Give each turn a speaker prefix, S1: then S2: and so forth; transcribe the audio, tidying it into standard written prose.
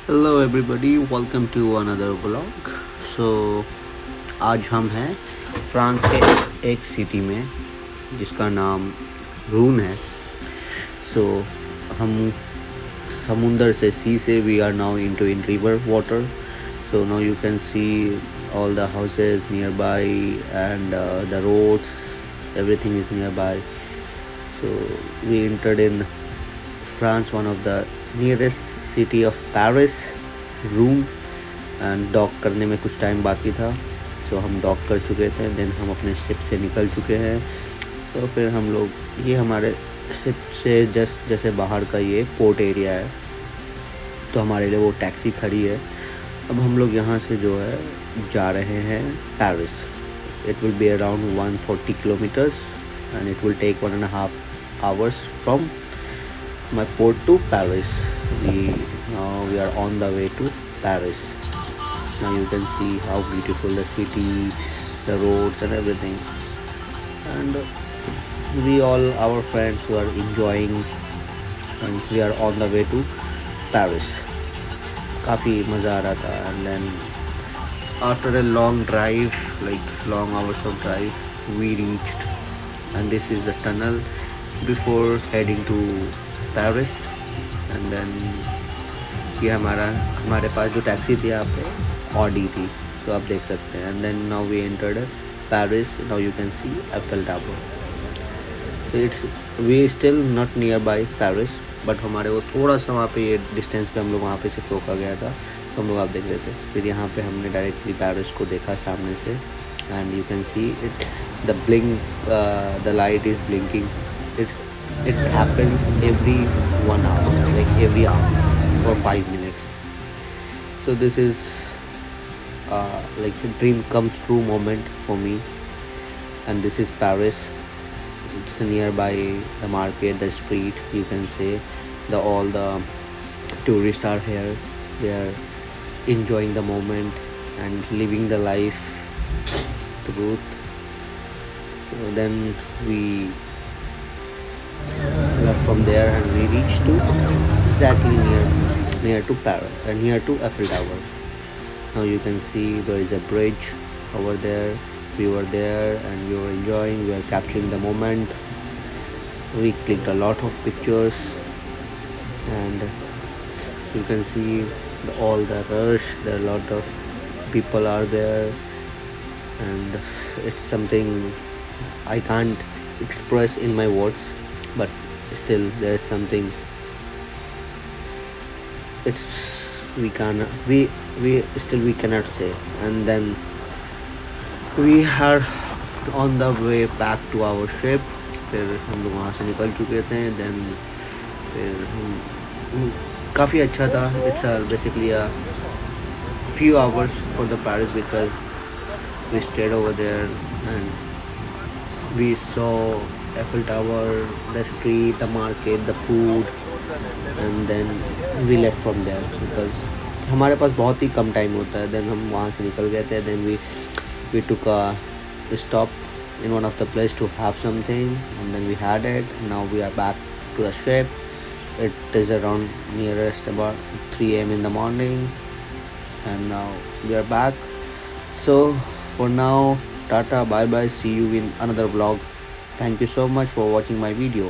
S1: Hello everybody, welcome to another vlog. So आज हम हैं फ्रांस के एक सिटी में जिसका नाम रून है। सो हम समुंदर से से we are now into in river water. So now you can see all the houses nearby and the roads, everything is nearby. So we entered in France, one of the nearest city of Paris, room. And dock करने में कुछ time बाकी था। सो हम dock कर चुके थे, then हम अपने शिप से निकल चुके हैं। सो फिर हम लोग, ये हमारे शिप से जस्ट जैसे बाहर का ये पोर्ट एरिया है, तो हमारे लिए वो टैक्सी खड़ी है। अब हम लोग यहाँ से जो है जा रहे हैं Paris. It will be around 140 kilometres and it will take 1.5 hours from my port to Paris. We are on the way to Paris. Now you can see how beautiful the city, the roads and everything. And we all, our friends, who are enjoying, and we are on the way to Paris. काफ़ी मज़ा आ रहा था। And then after a long drive, like long hours of drive, we reached, and this is the tunnel before heading to Paris. And then ये हमारे पास जो taxi थी यहाँ पे ऑडी थी, तो आप देख सकते हैं। And then now we entered Paris. Now you can see Eiffel tower. तो it's we still not near by Paris, but हमारे वो थोड़ा सा वहाँ पे ये डिस्टेंस पे हम लोग वहाँ पे से रोका गया था, तो हम लोग आप देख रहे थे। फिर यहाँ पे हमने डायरेक्टली पेरिस को देखा सामने से। And you can see it, the light is blinking. It happens every 1 hour, like every hour for 5 minutes. So this is like a dream comes true moment for me. And this is Paris. It's nearby the market, the street, you can say. All the tourists are here. They are enjoying the moment and living the life truth. So then we left from there and we reached to exactly near to Paris and near to Eiffel Tower. Now you can see there is a bridge over there. We were there and we were enjoying, we were capturing the moment. We clicked a lot of pictures and you can see all the rush. There are a lot of people are there and it's something I can't express in my words, but still there is something we cannot say. And then we are on the way back to our ship. फिर हम लोग वहाँ से निकल चुके थे। Then फिर काफ़ी अच्छा था। It's basically a few hours for the Paris because we stayed over there and we saw Eiffel Tower, the street, the market, the food, and then we left from there because हमारे पास बहुत ही कम time होता है। then हम वहाँ से निकल गए थे। then we took a stop in one of the place to have something and then we had it. Now we are back to the ship. It is around nearest about 3 a.m. in the morning and now we are back. So for now, tata, bye bye, see you in another vlog. Thank you so much for watching my video.